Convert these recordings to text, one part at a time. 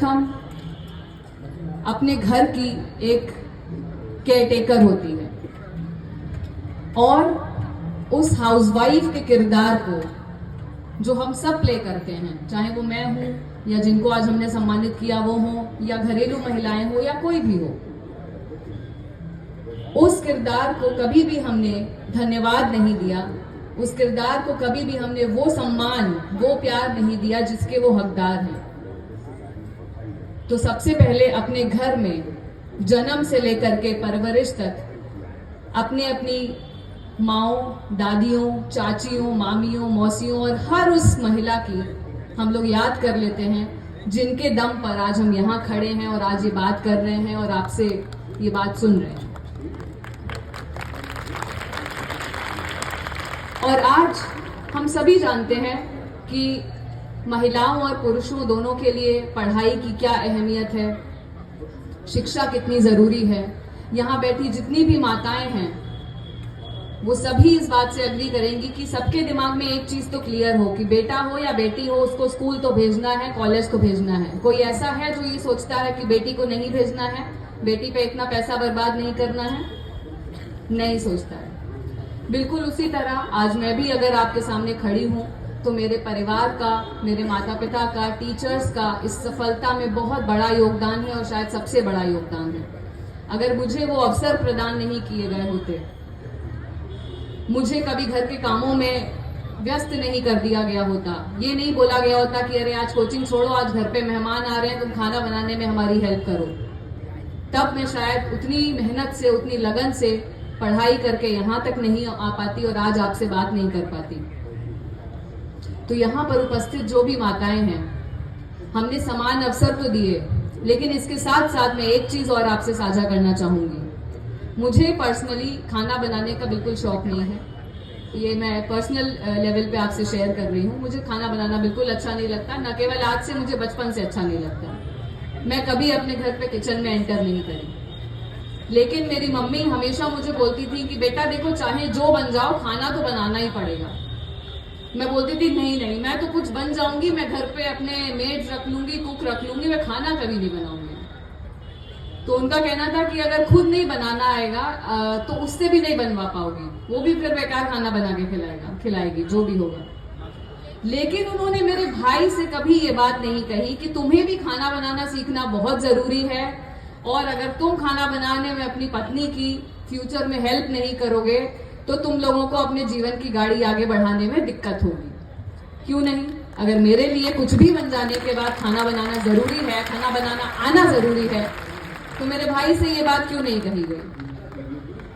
हम अपने घर की एक केयरटेकर होती है और उस हाउसवाइफ के किरदार को जो हम सब प्ले करते हैं, चाहे वो मैं हूं या जिनको आज हमने सम्मानित किया वो हो या घरेलू महिलाएं हो या कोई भी हो, उस किरदार को कभी भी हमने धन्यवाद नहीं दिया। उस किरदार को कभी भी हमने वो सम्मान, वो प्यार नहीं दिया जिसके वो हकदार हैं। तो सबसे पहले अपने घर में जन्म से लेकर के परवरिश तक अपने अपनी माओं, दादियों, चाचियों, मामियों, मौसियों और हर उस महिला की हम लोग याद कर लेते हैं जिनके दम पर आज हम यहाँ खड़े हैं और आज ये बात कर रहे हैं और आपसे ये बात सुन रहे हैं। और आज हम सभी जानते हैं कि महिलाओं और पुरुषों दोनों के लिए पढ़ाई की क्या अहमियत है, शिक्षा कितनी जरूरी है। यहाँ बैठी जितनी भी माताएं हैं वो सभी इस बात से अग्री करेंगी कि सबके दिमाग में एक चीज तो क्लियर हो कि बेटा हो या बेटी हो, उसको स्कूल तो भेजना है, कॉलेज तो भेजना है। कोई ऐसा है जो ये सोचता है कि बेटी को नहीं भेजना है, बेटी पे इतना पैसा बर्बाद नहीं करना है? नहीं सोचता है। बिल्कुल उसी तरह आज मैं भी अगर आपके सामने खड़ी हूँ तो मेरे परिवार का, मेरे माता पिता का, टीचर्स का इस सफलता में बहुत बड़ा योगदान है और शायद सबसे बड़ा योगदान है। अगर मुझे वो अवसर प्रदान नहीं किए गए होते, मुझे कभी घर के कामों में व्यस्त नहीं कर दिया गया होता, ये नहीं बोला गया होता कि अरे आज कोचिंग छोड़ो, आज घर पे मेहमान आ रहे हैं, तुम खाना बनाने में हमारी हेल्प करो, तब मैं शायद उतनी मेहनत से, उतनी लगन से पढ़ाई करके यहाँ तक नहीं आ पाती और आज आपसे बात नहीं कर पाती। तो यहाँ पर उपस्थित जो भी माताएं हैं, हमने समान अवसर तो दिए, लेकिन इसके साथ साथ मैं एक चीज और आपसे साझा करना चाहूंगी। मुझे पर्सनली खाना बनाने का बिल्कुल शौक नहीं है, ये मैं पर्सनल लेवल पे आपसे शेयर कर रही हूँ। मुझे खाना बनाना बिल्कुल अच्छा नहीं लगता, न केवल आज से, मुझे बचपन से अच्छा नहीं लगता। मैं कभी अपने घर पे किचन में एंटर नहीं करी, लेकिन मेरी मम्मी हमेशा मुझे बोलती थी कि बेटा देखो, चाहे जो बन जाओ, खाना तो बनाना ही पड़ेगा। मैं बोलती थी नहीं, मैं तो कुछ बन जाऊंगी, मैं घर पे अपने मेड रख लूंगी, कुक रख लूंगी, मैं खाना कभी नहीं बनाऊंगी। तो उनका कहना था कि अगर खुद नहीं बनाना आएगा तो उससे भी नहीं बनवा पाओगी, वो भी फिर बेकार खाना बना के खिलाएगी, जो भी होगा। लेकिन उन्होंने मेरे भाई से कभी ये बात नहीं कही कि तुम्हें भी खाना बनाना सीखना बहुत जरूरी है, और अगर तुम खाना बनाने में अपनी पत्नी की फ्यूचर में हेल्प नहीं करोगे तो तुम लोगों को अपने जीवन की गाड़ी आगे बढ़ाने में दिक्कत होगी। क्यों नहीं? अगर मेरे लिए कुछ भी बन जाने के बाद खाना बनाना जरूरी है, खाना बनाना आना जरूरी है, तो मेरे भाई से ये बात क्यों नहीं कही गई?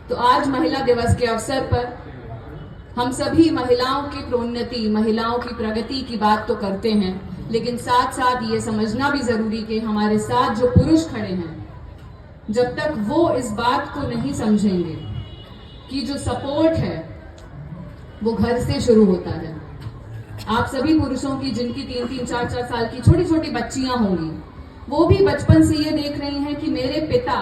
तो आज महिला दिवस के अवसर पर हम सभी महिलाओं की प्रोन्नति, महिलाओं की प्रगति की बात तो करते हैं, लेकिन साथ साथ ये समझना भी जरूरी कि हमारे साथ जो पुरुष खड़े हैं, जब तक वो इस बात को नहीं समझेंगे कि जो सपोर्ट है वो घर से शुरू होता है। आप सभी पुरुषों की जिनकी 3-3, 4-4 साल की छोटी छोटी बच्चियां होंगी, वो भी बचपन से ये देख रही हैं कि मेरे पिता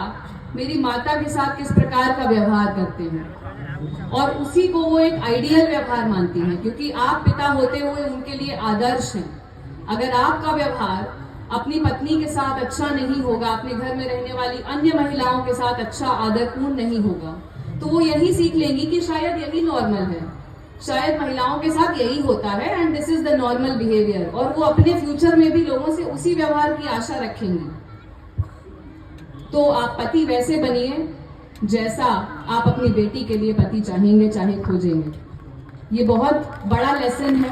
मेरी माता के साथ किस प्रकार का व्यवहार करते हैं, और उसी को वो एक आइडियल व्यवहार मानती हैं, क्योंकि आप पिता होते हुए उनके लिए आदर्श हैं। अगर आपका व्यवहार अपनी पत्नी के साथ अच्छा नहीं होगा, अपने घर में रहने वाली अन्य महिलाओं के साथ अच्छा, आदरपूर्ण नहीं होगा, तो वो यही सीख लेंगी कि शायद यही नॉर्मल है, शायद महिलाओं के साथ यही होता है, and this is the normal behaviour, और वो अपने फ्यूचर में भी लोगों से उसी व्यवहार की आशा रखेंगी। तो आप पति वैसे बनिए जैसा आप अपनी बेटी के लिए पति चाहेंगे, चाहे खोजेंगे। ये बहुत बड़ा लेसन है,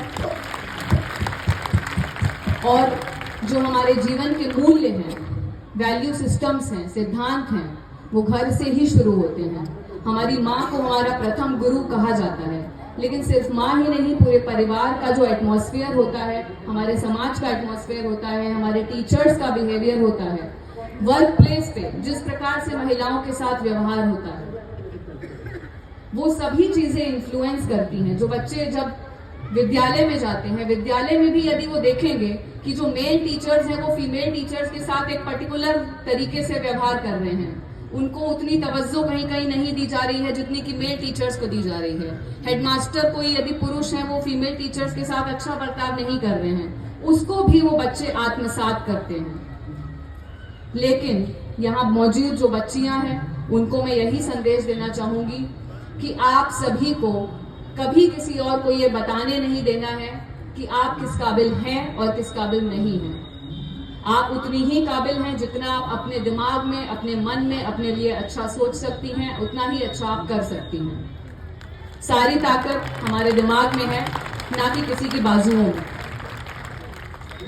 और जो हमारे जीवन के मूल्य हैं, वैल्यू सिस्टम्स हैं, सिद्धांत हैं, वो घर से ही शुरू होते हैं। हमारी माँ को हमारा प्रथम गुरु कहा जाता है, लेकिन सिर्फ माँ ही नहीं, पूरे परिवार का जो एटमॉस्फेयर होता है, हमारे समाज का एटमॉस्फेयर होता है, हमारे टीचर्स का बिहेवियर होता है, वर्क प्लेस पे जिस प्रकार से महिलाओं के साथ व्यवहार होता है, वो सभी चीजें इन्फ्लुएंस करती हैं। जो बच्चे जब विद्यालय में जाते हैं, विद्यालय में भी यदि वो देखेंगे कि जो मेल टीचर्स हैं वो फीमेल टीचर्स के साथ एक पर्टिकुलर तरीके से व्यवहार कर रहे हैं, उनको उतनी तवज्जो कहीं कहीं नहीं दी जा रही है जितनी कि मेल टीचर्स को दी जा रही है। हेडमास्टर कोई यदि पुरुष है, वो फीमेल टीचर्स के साथ अच्छा बर्ताव नहीं कर रहे हैं, उसको भी वो बच्चे आत्मसात करते हैं। लेकिन यहाँ मौजूद जो बच्चियां हैं उनको मैं यही संदेश देना चाहूंगी कि आप सभी को कभी किसी और को ये बताने नहीं देना है कि आप किस काबिल हैं और किस काबिल नहीं हैं। आप उतनी ही काबिल हैं जितना आप अपने दिमाग में, अपने मन में अपने लिए अच्छा सोच सकती हैं, उतना ही अच्छा आप कर सकती हैं। सारी ताकत हमारे दिमाग में है, ना कि किसी की बाजुओं में।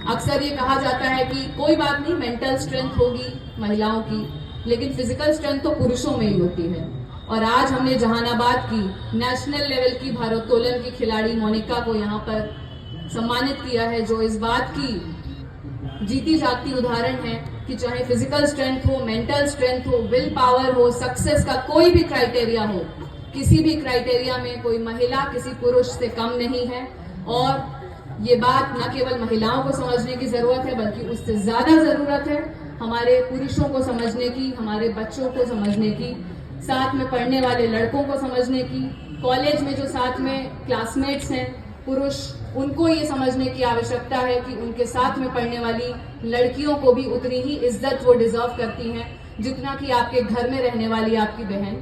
अक्सर ये कहा जाता है कि कोई बात नहीं, मेंटल स्ट्रेंथ होगी महिलाओं की, लेकिन फिजिकल स्ट्रेंथ तो पुरुषों में ही होती है। और आज हमने जहानाबाद की नेशनल लेवल की भारोत्तोलन की खिलाड़ी मोनिका को यहाँ पर सम्मानित किया है, जो इस बात की जीती जागती उदाहरण है कि चाहे फिजिकल स्ट्रेंथ हो, मेंटल स्ट्रेंथ हो, विल पावर हो, सक्सेस का कोई भी क्राइटेरिया हो, किसी भी क्राइटेरिया में कोई महिला किसी पुरुष से कम नहीं है। और ये बात न केवल महिलाओं को समझने की जरूरत है, बल्कि उससे ज्यादा जरूरत है हमारे पुरुषों को समझने की, हमारे बच्चों को समझने की, साथ में पढ़ने वाले लड़कों को समझने की, कॉलेज में जो साथ में क्लासमेट्स हैं पुरुष, उनको ये समझने की आवश्यकता है कि उनके साथ में पढ़ने वाली लड़कियों को भी उतनी ही इज्जत वो डिजर्व करती हैं जितना कि आपके घर में रहने वाली आपकी बहन